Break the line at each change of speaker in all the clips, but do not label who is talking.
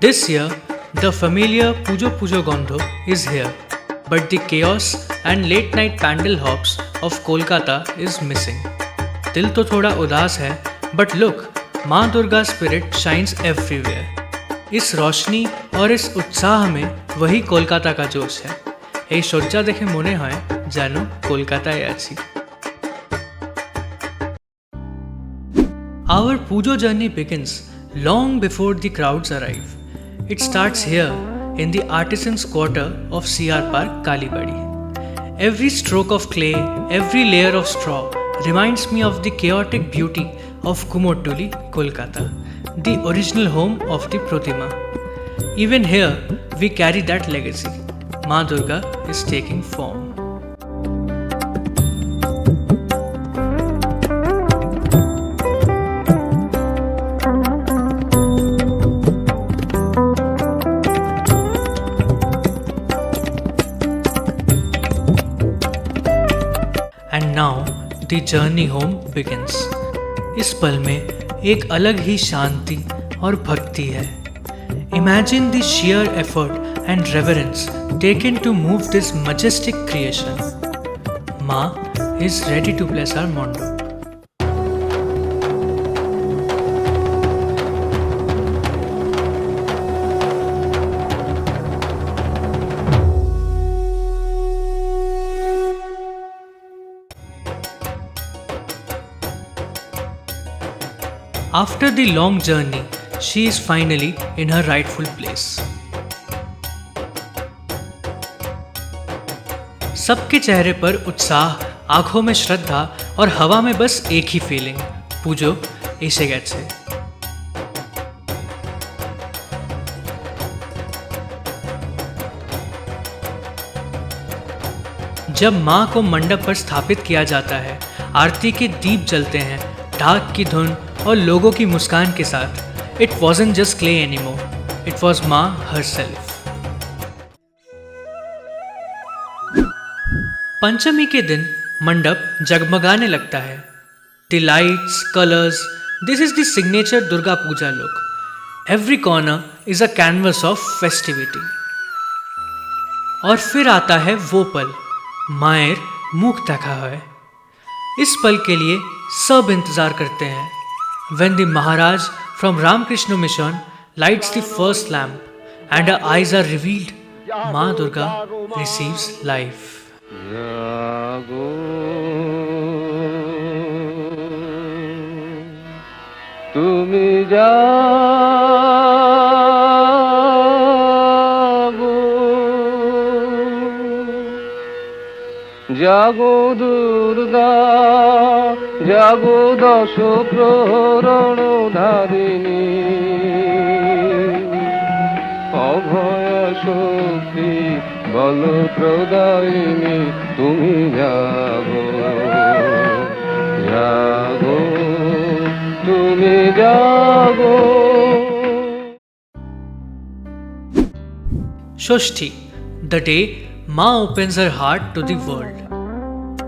This year, the familiar Pujo Pujo Gondo is here, but the chaos and late night pandal hops of Kolkata is missing. दिल तो थोड़ा उदास है, but look, माँ Durga spirit shines everywhere. इस रोशनी और इस उत्साह में वही कोलकाता का जोश है। এই সজ্জা দেখে মনে হয় যেন কলকাতায় আছি। Our Pujo journey begins long before the crowds arrive. It starts here in the artisans' quarter of CR Park, Kalibadi. Every stroke of clay, every layer of straw reminds me of the chaotic beauty of Kumottuli, Kolkata, the original home of the Pratima. Even here, we carry that legacy. Ma Durga is taking form. And now the journey home begins. इस पल में एक अलग ही शांति और भक्ति है. Imagine the sheer effort and reverence taken to move this majestic creation. Ma is ready to bless our mondo. After the long journey, she is finally in her rightful place. सबके चेहरे पर उत्साह, आंखों में श्रद्धा और हवा में बस एक ही फीलिंग, पूजो इसे गैसे। जब माँ को मंडप पर स्थापित किया जाता है, आरती के दीप जलते हैं, ढाक की धुन और लोगों की मुस्कान के साथ, it wasn't just clay anymore, it was माँ herself. पंचमी के दिन मंडप जगमगाने लगता है. The lights, colors, this is the signature Durga Puja look. Every corner is a canvas of festivity. और फिर आता है वो पल, मायर मुख देखा है. इस पल के लिए सब इंतजार करते हैं. When the Maharaj from Ramakrishna Mission lights the first lamp and her eyes are revealed, Ma Durga receives life.
জাগো তুমি জাগো জাগো দুর্গা জাগো দশ প্রহরণ ধারিণী অভয় শক্তি বল প্রদায়িনী তুমি জাগো জাগো তুমি জাগো।
Shoshti, the day Ma opens her heart to the world.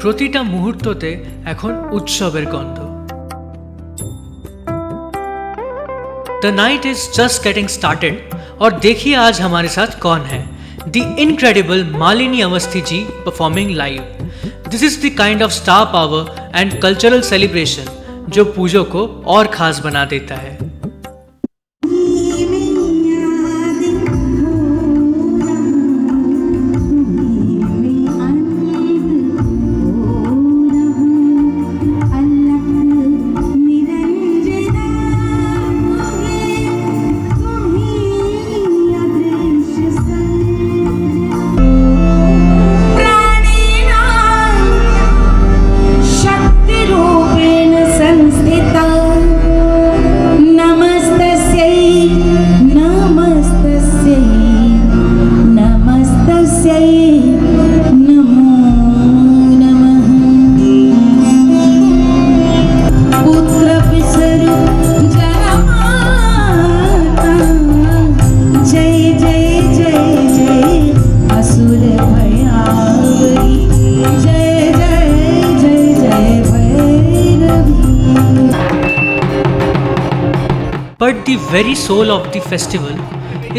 প্রতিটা মুহূর্ততে এখন উৎসবের গন্ধ. The night is just getting started और देखिए आज हमारे साथ कौन है. The incredible Malini Awasthi ji performing live. This is the kind of star power and cultural celebration जो पूजो को और खास बना देता है. But the very soul of the festival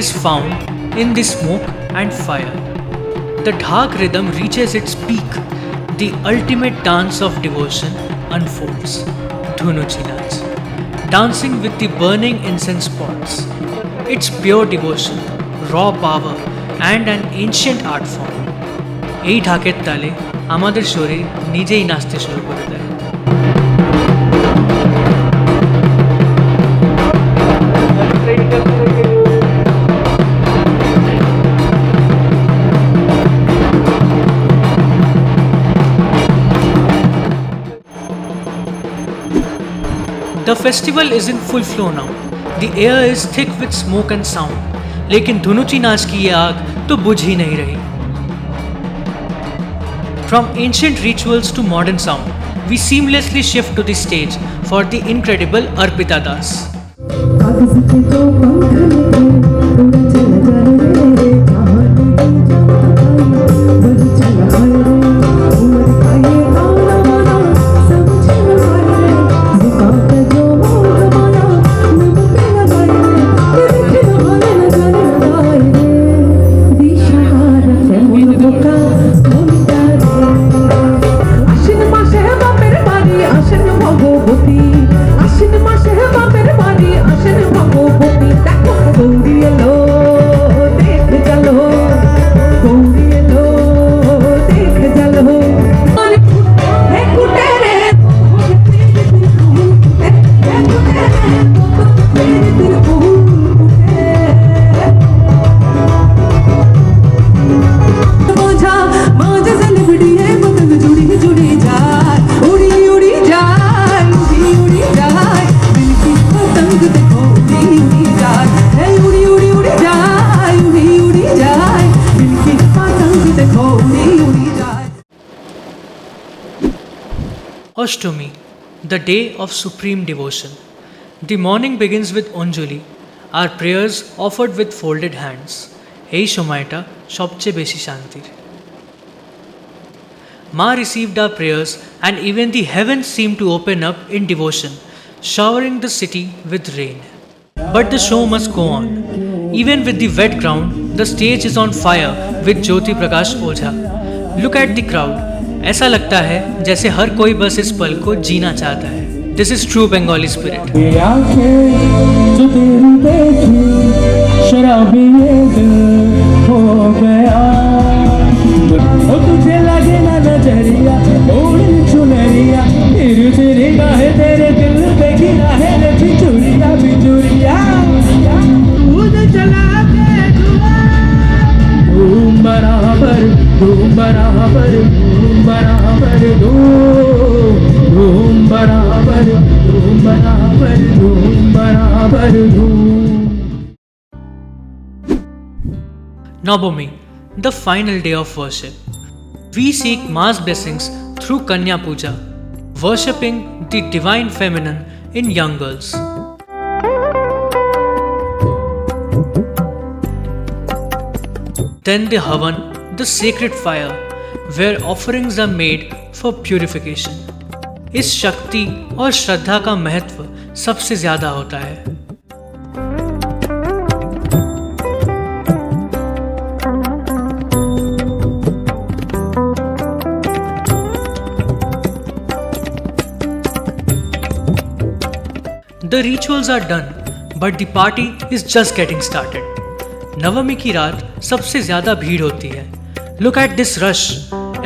is found in the smoke and fire. The Dhak rhythm reaches its peak. The ultimate dance of devotion unfolds. Dhunuchi Nach. Dancing with the burning incense pots. It's pure devotion, raw power, and an ancient art form. এই ঢাকের তালে আমাদের শরীর নিজেই নাচতে শুরু করে দেয়। The festival is in full flow now. The air is thick with smoke and sound. लेकिन धुनुची नाच की ये आग तो बुझ ही नहीं रही। From ancient rituals to modern sound, we seamlessly shift to the stage for the incredible Arpita Das. Ashtami, the day of supreme devotion. The morning begins with Anjali, our prayers offered with folded hands. এই সময়টা সবচেয়ে বেশি শান্তির। Ma received our prayers and even the heavens seemed to open up in devotion, showering the city with rain. But the show must go on. Even with the wet ground, the stage is on fire with Jyoti Prakash Ojha. Look at the crowd. ऐसा लगता है जैसे हर कोई बस इस पल को जीना चाहता है। This is true Bengali spirit. तुझे लगे ना नजरिया ओढ़ चुनरिया तेरे तेरे गाहे तेरे दिल पे गिरा है बिचुरिया बिचुरिया खुद चला के धूम बराबर धूम बराबर धूम बराबर धूम बराबर धूम बराबर धूम बराबर धूम। Navami, the final day of worship. We seek Ma's blessings through Kanya Puja, worshipping the divine feminine in young girls. Then the Havan, the sacred fire, where offerings are made for purification. इस शक्ति और श्रद्धा का महत्व सबसे ज्यादा होता है। The rituals are done, but the party is just getting started. नवमी की रात सबसे ज्यादा भीड़ होती है। Look at this rush.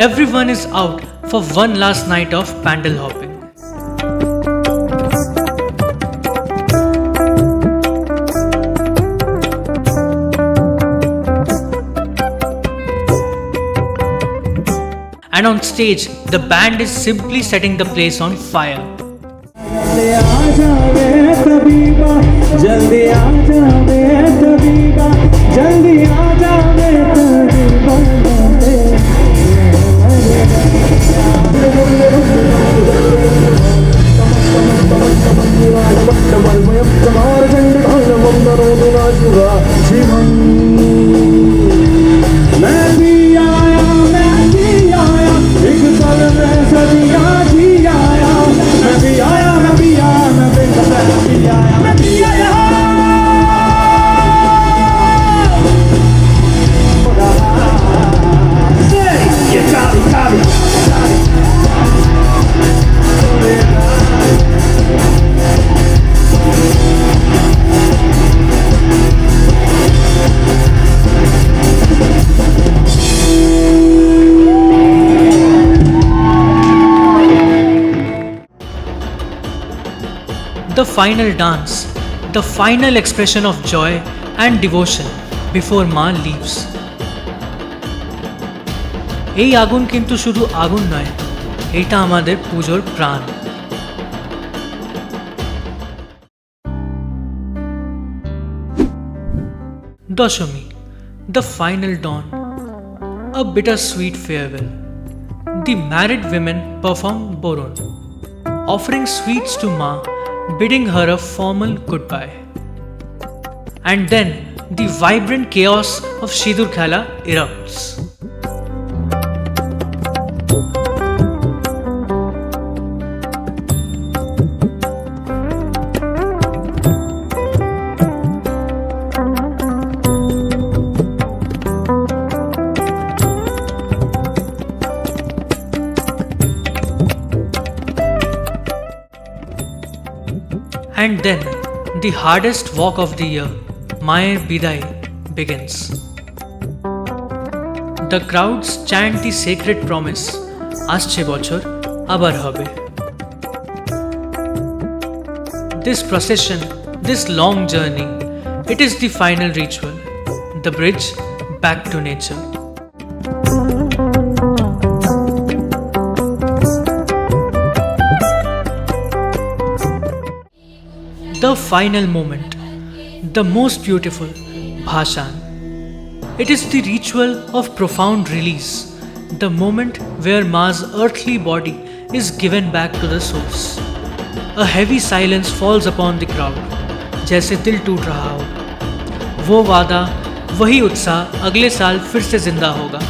Everyone is out for one last night of pandal hopping. And on stage, the band is simply setting the place on fire. जल्दी आ जावे तबीबा जल्दी आ जावे तबीबा मैं भी आया एक पल में सदिया जी आया मैं भी आया मैं भी आया मैं भी आया मैं भी आया final dance, the final expression of joy and devotion before Ma leaves. এই আগুন কিন্তু শুধু আগুন নয়, এটা আমাদের পুজোর প্রাণ। Dashami, the final dawn, a bittersweet farewell. The married women perform Boron, offering sweets to Ma, bidding her a formal goodbye. And then the vibrant chaos of Sidur Khala erupts. And then the hardest walk of the year, Mayer Bidai, begins. The crowds chant the sacred promise, Asche bochor abar hobe. This procession, this long journey, it is the final ritual, the bridge back to nature. The final moment, the most beautiful, Bhashan. It is the ritual of profound release, the moment where Ma's earthly body is given back to the source. A heavy silence falls upon the crowd, जैसे दिल टूट रहा हो। वो वादा, वही उत्साह अगले साल फिर से जिंदा होगा।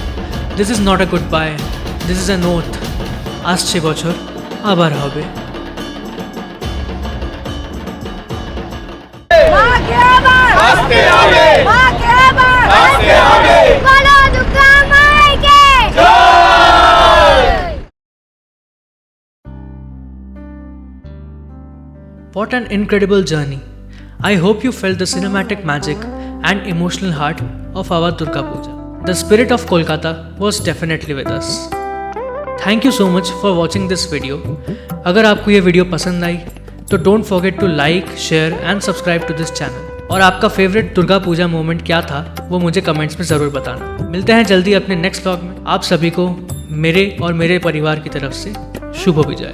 This is not a goodbye, this is an oath. আসছে বছর আবার হবে। What an incredible journey. I hope you felt the cinematic magic and emotional heart of our Durga Puja. The spirit of Kolkata was definitely with us. Thank you so much for watching this video. अगर आपको ये video पसंद आई तो don't forget to like, share and subscribe to this channel. और आपका favourite Durga Puja moment क्या था वो मुझे कमेंट्स में ज़रूर बताना। मिलते हैं जल्दी अपने नेक्स्ट व्लॉग में। आप सभी को मेरे और मेरे परिवार की तरफ से शुभ विजय।